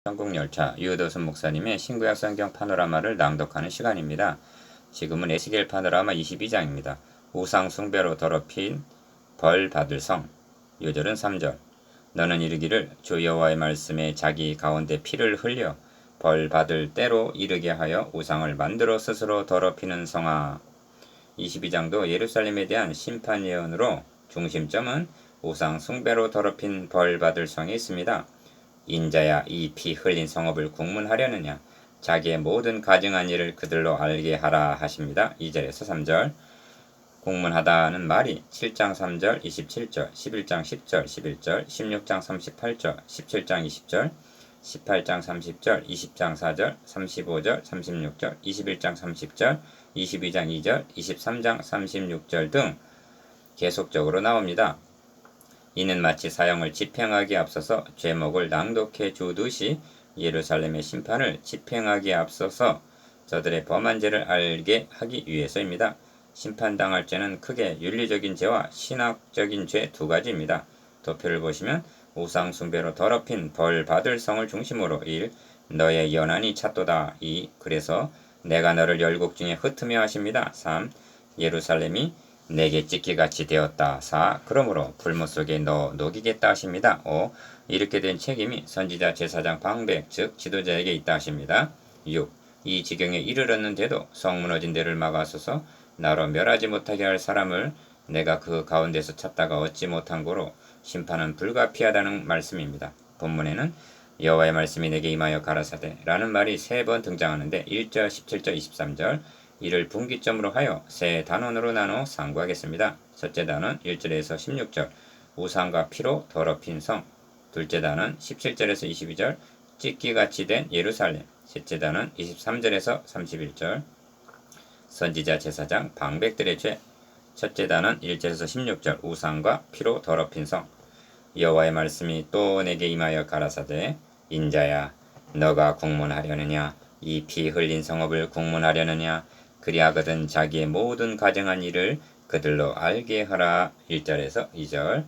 천국열차 유도순 목사님의 신구약 성경 파노라마를 낭독하는 시간입니다. 지금은 에스겔 파노라마 22장입니다. 우상 숭배로 더럽힌 벌 받을 성. 요절은 3절. 너는 이르기를 주 여호와의 말씀에 자기 가운데 피를 흘려 벌 받을 때로 이르게 하여 우상을 만들어 스스로 더럽히는 성아. 22장도 예루살렘에 대한 심판 예언으로 중심점은 우상 숭배로 더럽힌 벌 받을 성에 있습니다. 인자야 이 피 흘린 성읍을 국문하려느냐 자기의 모든 가증한 일을 그들로 알게 하라 하십니다. 2절에서 3절. 국문하다는 말이 7장 3절 27절 11장 10절 11절 16장 38절 17장 20절 18장 30절 20장 4절 35절 36절 21장 30절 22장 2절 23장 36절 등 계속적으로 나옵니다. 이는 마치 사형을 집행하기에 앞서서 죄목을 낭독해 주듯이 예루살렘의 심판을 집행하기에 앞서서 저들의 범한 죄를 알게 하기 위해서입니다. 심판당할 죄는 크게 윤리적인 죄와 신학적인 죄 두 가지입니다. 도표를 보시면 우상 숭배로 더럽힌 벌 받을 성을 중심으로 1. 너의 연한이 찼도다. 2. 그래서 내가 너를 열국 중에 흩으며 하십니다. 3. 예루살렘이 내게 찢기같이 되었다. 4. 그러므로 불못 속에 너 녹이겠다 하십니다. 5. 이렇게 된 책임이 선지자 제사장 방백 즉 지도자에게 있다 하십니다. 6. 이 지경에 이르렀는데도 성 무너진 데를 막아서서 나로 멸하지 못하게 할 사람을 내가 그 가운데서 찾다가 얻지 못한 고로 심판은 불가피하다는 말씀입니다. 본문에는 여호와의 말씀이 내게 임하여 가라사대 라는 말이 3번 등장하는데 1절, 17절, 23절 이를 분기점으로 하여 세 단원으로 나눠 상고하겠습니다. 첫째 단원 1절에서 16절 우상과 피로 더럽힌 성. 둘째 단원 17절에서 22절 찢기같이 된 예루살렘. 셋째 단원 23절에서 31절 선지자 제사장 방백들의 죄. 첫째 단원 1절에서 16절 우상과 피로 더럽힌 성. 여호와의 말씀이 또 내게 임하여 가라사대 인자야 너가 국문하려느냐 이 피 흘린 성읍을 국문하려느냐 그리하거든 자기의 모든 가정한 일을 그들로 알게 하라. 1절에서 2절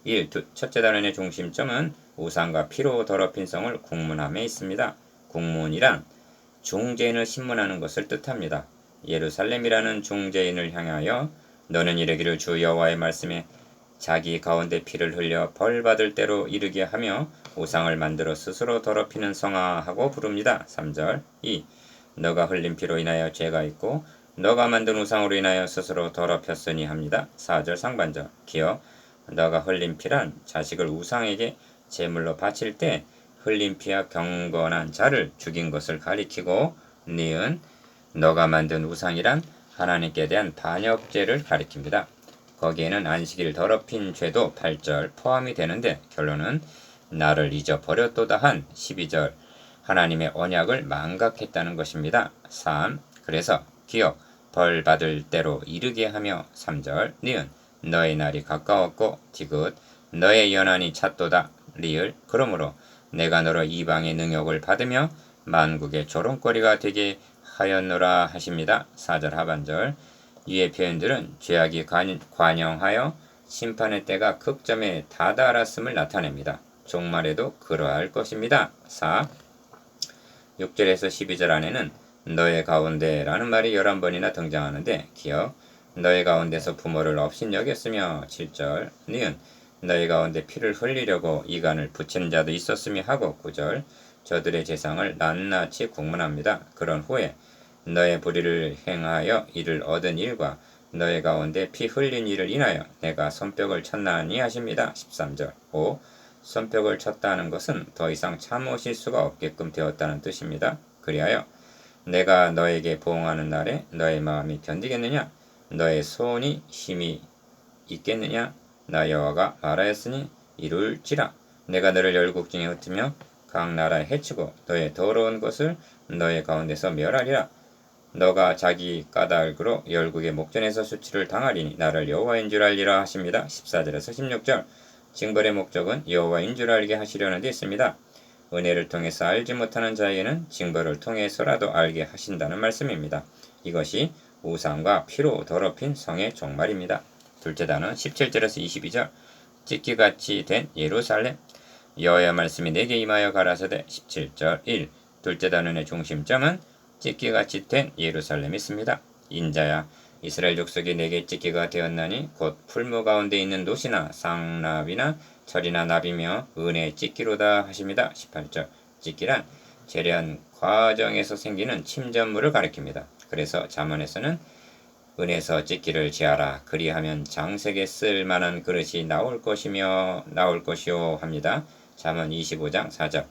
1. 첫째 단원의 중심점은 우상과 피로 더럽힌 성을 국문함에 있습니다. 국문이란 중재인을 신문하는 것을 뜻합니다. 예루살렘이라는 중재인을 향하여 너는 이르기를 주 여호와의 말씀에 자기 가운데 피를 흘려 벌 받을 때로 이르게 하며 우상을 만들어 스스로 더럽히는 성아 하고 부릅니다. 3절 2. 너가 흘린 피로 인하여 죄가 있고 너가 만든 우상으로 인하여 스스로 더럽혔으니 합니다. 4절 상반절 기어 너가 흘린 피란 자식을 우상에게 제물로 바칠 때 흘린 피와 경건한 자를 죽인 것을 가리키고 니은 너가 만든 우상이란 하나님께 대한 반역죄를 가리킵니다. 거기에는 안식일 더럽힌 죄도 8절 포함이 되는데 결론은 나를 잊어버렸도다 한 12절 하나님의 언약을 망각했다는 것입니다. 3. 그래서 기억 벌 받을 때로 이르게 하며 3절 니은 너의 날이 가까웠고 디귿 너의 연한이 찼도다 리을 그러므로 내가 너로 이방의 능욕을 받으며 만국의 조롱거리가 되게 하였노라 하십니다. 4절 하반절 이의 표현들은 죄악이 관영하여 심판의 때가 극점에 다다랐음을 나타냅니다. 종말에도 그러할 것입니다. 4. 6절에서 12절 안에는 너의 가운데 라는 말이 11번이나 등장하는데 기억 너의 가운데서 부모를 업신여겼으며 7절 니은 너의 가운데 피를 흘리려고 이간을 붙이는 자도 있었으며 하고 9절 저들의 재상을 낱낱이 국문합니다. 그런 후에 너의 불의를 행하여 이를 얻은 일과 너의 가운데 피 흘린 일을 인하여 내가 손뼉을 쳤나니 하십니다. 13절 5. 손뼉을 쳤다는 것은 더 이상 참으실 수가 없게끔 되었다는 뜻입니다. 그리하여 내가 너에게 보응하는 날에 너의 마음이 견디겠느냐 너의 손이 힘이 있겠느냐 나 여호와가 말하였으니 이룰지라 내가 너를 열국 중에 흩으며 각 나라에 해치고 너의 더러운 것을 너의 가운데서 멸하리라 너가 자기 까닭으로 열국의 목전에서 수치를 당하리니 나를 여호와인 줄 알리라 하십니다. 14절에서 16절 징벌의 목적은 여호와인 줄 알게 하시려는 데 있습니다. 은혜를 통해서 알지 못하는 자에게는 징벌을 통해서라도 알게 하신다는 말씀입니다. 이것이 우상과 피로 더럽힌 성의 종말입니다. 둘째 단원 17절에서 22절 찢기같이 된 예루살렘 여호와의 말씀이 내게 임하여 가라사대 17절 1. 둘째 단원의 중심점은 찢기같이 된 예루살렘이 있습니다. 인자야 이스라엘 족속이 내게 찢기가 되었나니 곧 풀무 가운데 있는 노시나 상납이나 철이나 납이며 은혜의 찢기로다 하십니다. 18절 찢기란 재련 과정에서 생기는 침전물을 가리킵니다. 그래서 잠언에서는 은에서 찢기를 제하라 그리하면 장색에 쓸 만한 그릇이 나올 것이요 합니다. 잠언 25장 4절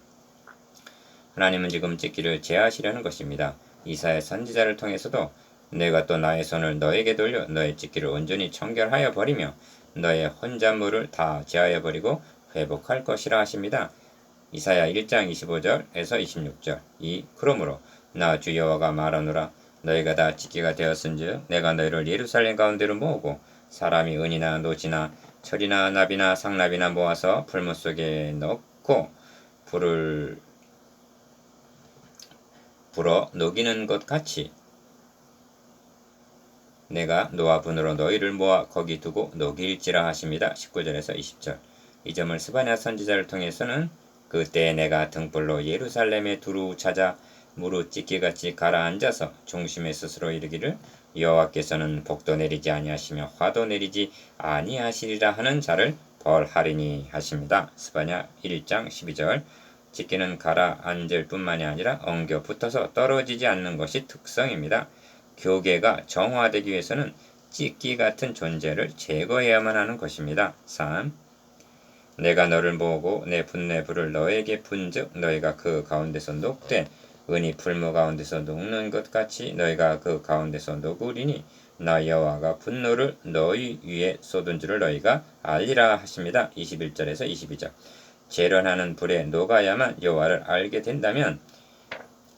하나님은 지금 찢기를 제하시려는 것입니다. 이사야 선지자를 통해서도 내가 또 나의 손을 너에게 돌려 너의 찢기를 온전히 청결하여 버리며 너의 혼잣물을 다 제하여 버리고 회복할 것이라 하십니다. 이사야 1장 25절에서 26절 그러므로 나 주 여호와가 말하노라 너희가 다 찢기가 되었은즉 내가 너희를 예루살렘 가운데로 모으고 사람이 은이나 노지나 철이나 납이나 상납이나 모아서 풀무 속에 넣고 불을 불어 녹이는 것 같이 내가 노아 분으로 너희를 모아 거기 두고 녹일지라 하십니다. 19절에서 20절 이 점을 스바냐 선지자를 통해서는 그때 내가 등불로 예루살렘에 두루 찾아 무릇 찢기같이 가라앉아서 중심에 스스로 이르기를 여호와께서는 복도 내리지 아니하시며 화도 내리지 아니하시리라 하는 자를 벌하리니 하십니다. 스바냐 1장 12절 찢기는 가라앉을 뿐만이 아니라 엉겨 붙어서 떨어지지 않는 것이 특성입니다. 교계가 정화되기 위해서는 찢기 같은 존재를 제거해야만 하는 것입니다. 3. 내가 너를 모으고 내 분내 불을 너에게 분즉 너희가 그 가운데서 녹되 은이 풀무 가운데서 녹는 것 같이 너희가 그 가운데서 녹으리니 나 여호와가 분노를 너희 위에 쏟은 줄을 너희가 알리라 하십니다. 21절에서 22절 재련하는 불에 녹아야만 여호와를 알게 된다면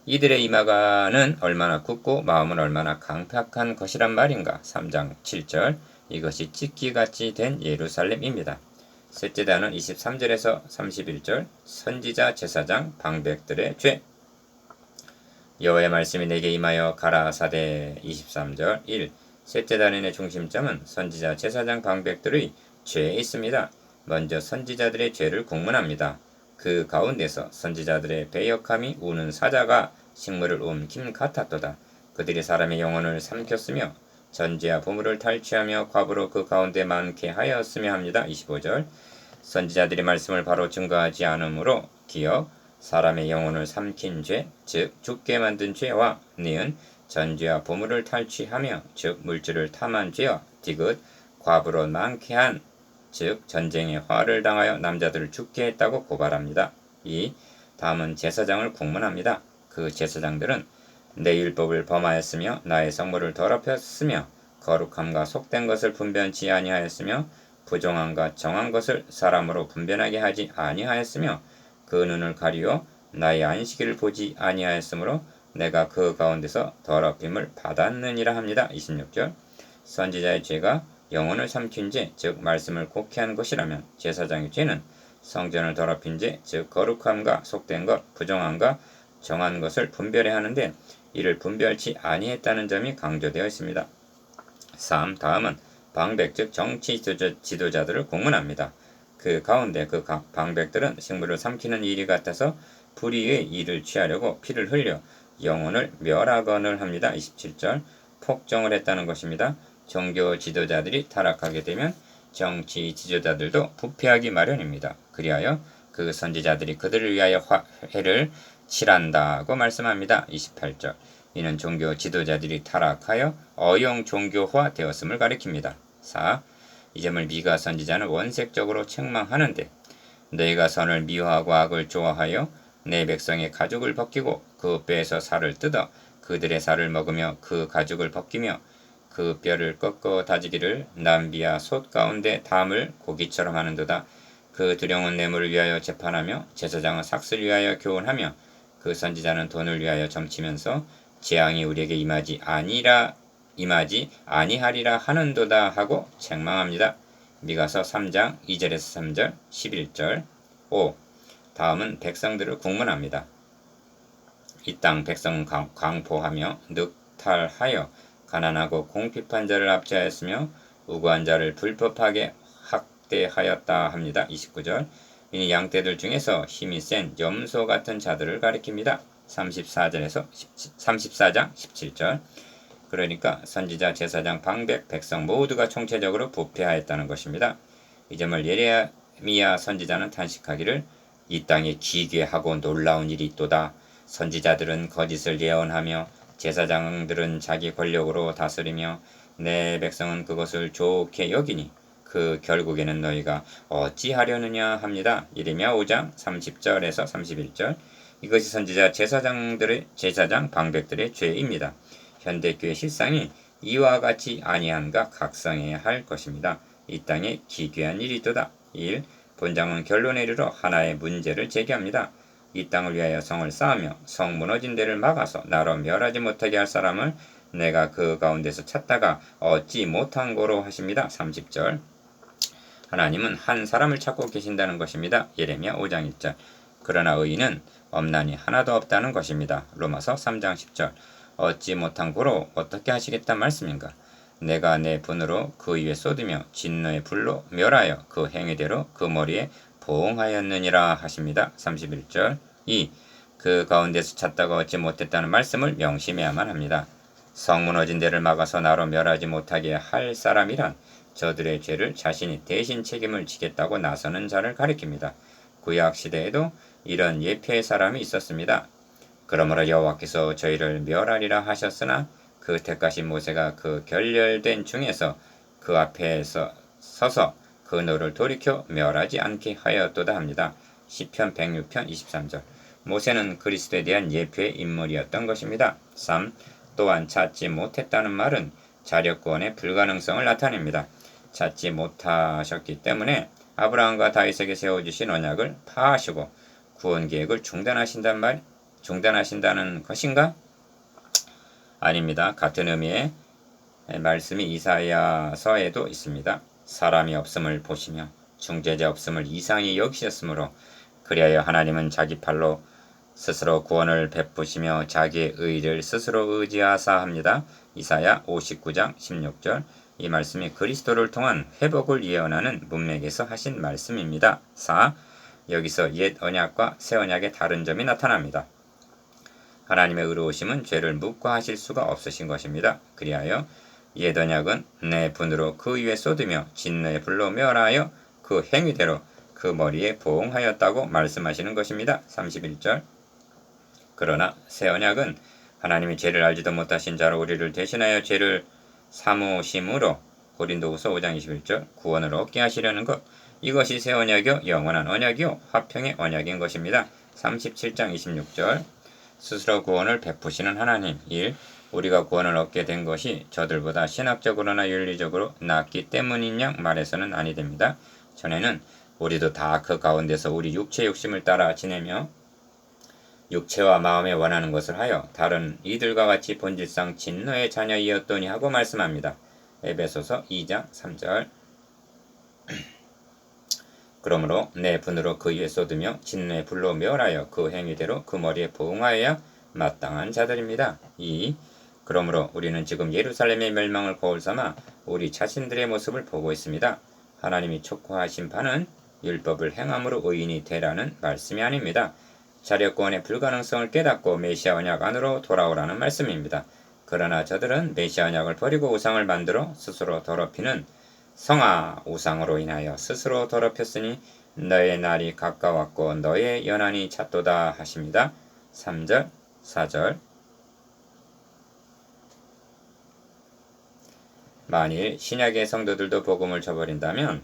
이들의 이마가는 얼마나 굳고 마음은 얼마나 강팍한 것이란 말인가. 3장 7절 이것이 찢기같이 된 예루살렘입니다. 셋째 단은 23절에서 31절 선지자 제사장 방백들의 죄 여호와의 말씀이 내게 임하여 가라사대 23절 1. 셋째 단원의 중심점은 선지자 제사장 방백들의 죄에 있습니다. 먼저 선지자들의 죄를 공문합니다. 그 가운데서 선지자들의 배역함이 우는 사자가 식물을 옮김 같았도다. 그들이 사람의 영혼을 삼켰으며 전제와 보물을 탈취하며 과부로 그 가운데 많게 하였으며 합니다. 25절 선지자들이 말씀을 바로 증거하지 않으므로 기억 사람의 영혼을 삼킨 죄, 즉 죽게 만든 죄와 니은 전죄와 보물을 탈취하며 즉 물질을 탐한 죄와 디귿 과부로 많게 한 즉 전쟁에 화를 당하여 남자들을 죽게 했다고 고발합니다. 2. 다음은 제사장을 국문합니다. 그 제사장들은 내 율법을 범하였으며 나의 성물을 더럽혔으며 거룩함과 속된 것을 분변치 아니하였으며 부정함과 정한 것을 사람으로 분변하게 하지 아니하였으며 그 눈을 가리워 나의 안식일을 보지 아니하였으므로 내가 그 가운데서 더럽힘을 받았느니라 합니다. 26절 선지자의 죄가 영혼을 삼킨 죄, 즉 말씀을 곡해한 것이라면 제사장의 죄는 성전을 더럽힌 죄, 즉 거룩함과 속된 것, 부정함과 정한 것을 분별해야 하는데 이를 분별치 아니했다는 점이 강조되어 있습니다. 3. 다음은 방백 즉 정치 지도자들을 공문합니다. 그 가운데 그 방백들은 식물을 삼키는 일이 같아서 불의의 일을 취하려고 피를 흘려 영혼을 멸하건을 합니다. 27절 폭정을 했다는 것입니다. 종교 지도자들이 타락하게 되면 정치 지도자들도 부패하기 마련입니다. 그리하여 그 선지자들이 그들을 위하여 해를 칠한다고 말씀합니다. 28절 이는 종교 지도자들이 타락하여 어용 종교화 되었음을 가리킵니다. 4. 이 점을 미가 선지자는 원색적으로 책망하는데 너희가 선을 미워하고 악을 좋아하여 내 백성의 가죽을 벗기고 그 뼈에서 살을 뜯어 그들의 살을 먹으며 그 가죽을 벗기며 그 뼈를 꺾어 다지기를 남비와 솥 가운데 담을 고기처럼 하는도다. 그 두려운 뇌물을 위하여 재판하며 제사장은 삭슬 위하여 교훈하며 그 선지자는 돈을 위하여 점치면서 재앙이 우리에게 임하지 아니하리라 하는도다 하고 책망합니다. 미가서 3장 2절에서 3절 11절 5. 백성들을 국문합니다. 이 땅 백성은 강포하며 늑탈하여 가난하고 공핍한 자를 압제하였으며 우고한 자를 불법하게 학대하였다 합니다. 29절 이 양떼들 중에서 힘이 센 염소 같은 자들을 가리킵니다. 34장 17절. 그러니까 선지자, 제사장, 방백, 백성 모두가 총체적으로 부패하였다는 것입니다. 이 점을 예레미야 선지자는 탄식하기를 이 땅에 기괴하고 놀라운 일이 있도다. 선지자들은 거짓을 예언하며 제사장들은 자기 권력으로 다스리며 내 백성은 그것을 좋게 여기니 그 결국에는 너희가 어찌하려느냐 합니다. 예레미야 5장 30절에서 31절. 이것이 선지자, 제사장, 방백들의 죄입니다. 현대교회 실상이 이와 같이 아니한가 각성해야 할 것입니다. 이 땅에 기괴한 일이 있도다. 1. 본장은 결론에 이르러 하나의 문제를 제기합니다. 이 땅을 위하여 성을 쌓으며 성 무너진 데를 막아서 나로 멸하지 못하게 할 사람을 내가 그 가운데서 찾다가 얻지 못한 고로 하십니다. 30절. 하나님은 한 사람을 찾고 계신다는 것입니다. 예레미야 5장 1절. 그러나 의인은 없나니 하나도 없다는 것입니다. 로마서 3장 10절. 얻지 못한 고로 어떻게 하시겠단 말씀인가? 내가 내 분으로 그 위에 쏟으며 진노의 불로 멸하여 그 행위대로 그 머리에 보응하였느니라 하십니다. 31절. 2. 그 가운데서 찾다가 얻지 못했다는 말씀을 명심해야만 합니다. 성 무너진 데를 막아서 나로 멸하지 못하게 할 사람이란 저들의 죄를 자신이 대신 책임을 지겠다고 나서는 자를 가리킵니다. 구약 시대에도 이런 예표의 사람이 있었습니다. 그러므로 여호와께서 저희를 멸하리라 하셨으나 그 택하신 모세가 그 결렬된 중에서 그 앞에서 서서 그 노를 돌이켜 멸하지 않게 하였도다 합니다. 시편 106편 23절. 모세는 그리스도에 대한 예표의 인물이었던 것입니다. 3. 또한 찾지 못했다는 말은 자력구원의 불가능성을 나타냅니다. 찾지 못하셨기 때문에 아브라함과 다윗에게 세워주신 언약을 파하시고 구원 계획을 중단하신다는 것인가? 아닙니다. 같은 의미의 말씀이 이사야서에도 있습니다. 사람이 없음을 보시며 중재자 없음을 이상히 여기셨으므로 그리하여 하나님은 자기 팔로 스스로 구원을 베푸시며 자기의 의를 스스로 의지하사 합니다. 이사야 59장 16절. 이 말씀이 그리스도를 통한 회복을 예언하는 문맥에서 하신 말씀입니다. 4. 여기서 옛 언약과 새 언약의 다른 점이 나타납니다. 하나님의 의로우심은 죄를 묵과하실 수가 없으신 것입니다. 그리하여 옛 언약은 내 분으로 그 위에 쏟으며 진노의 불로 멸하여 그 행위대로 그 머리에 보응하였다고 말씀하시는 것입니다. 31절. 그러나 새 언약은 하나님이 죄를 알지도 못하신 자로 우리를 대신하여 죄를 사무심으로 고린도후서 5장 21절 구원을 얻게 하시려는 것. 이것이 새 언약이요 영원한 언약이요 화평의 언약인 것입니다. 37장 26절. 스스로 구원을 베푸시는 하나님. 1. 우리가 구원을 얻게 된 것이 저들보다 신학적으로나 윤리적으로 낫기 때문인 양 말해서는 아니 됩니다. 전에는 우리도 다 그 가운데서 우리 육체 욕심을 따라 지내며 육체와 마음에 원하는 것을 하여 다른 이들과 같이 본질상 진노의 자녀이었더니 하고 말씀합니다. 에베소서 2장 3절. 그러므로 내 분으로 그 위에 쏟으며 진노의 불로 멸하여 그 행위대로 그 머리에 보응하여야 마땅한 자들입니다. 2. 그러므로 우리는 지금 예루살렘의 멸망을 거울 삼아 우리 자신들의 모습을 보고 있습니다. 하나님이 촉구하신 바는 율법을 행함으로 의인이 되라는 말씀이 아닙니다. 자력구원의 불가능성을 깨닫고 메시아 언약 안으로 돌아오라는 말씀입니다. 그러나 저들은 메시아 언약을 버리고 우상을 만들어 스스로 더럽히는 성아 우상으로 인하여 스스로 더럽혔으니 너의 날이 가까웠고 너의 연한이 찼도다 하십니다. 3절 4절. 만일 신약의 성도들도 복음을 저버린다면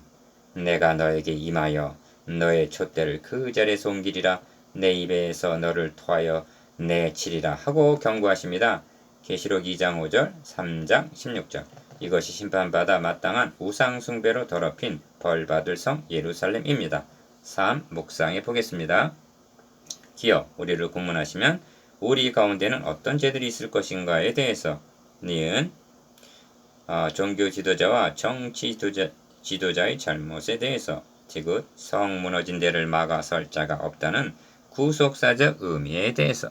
내가 너에게 임하여 너의 촛대를 그 자리에서 옮기리라. 내 입에서 너를 토하여 내치리라 하고 경고하십니다. 계시록 2장 5절 3장 16절. 이것이 심판받아 마땅한 우상 숭배로 더럽힌 벌받을 성 예루살렘입니다. 3. 묵상해 보겠습니다. 기어 우리를 국문하시면 우리 가운데는 어떤 죄들이 있을 것인가에 대해서 니은 종교 지도자와 정치 지도자의 잘못에 대해서 디귿 성 무너진 데를 막아설 자가 없다는 구속사적 의미에 대해서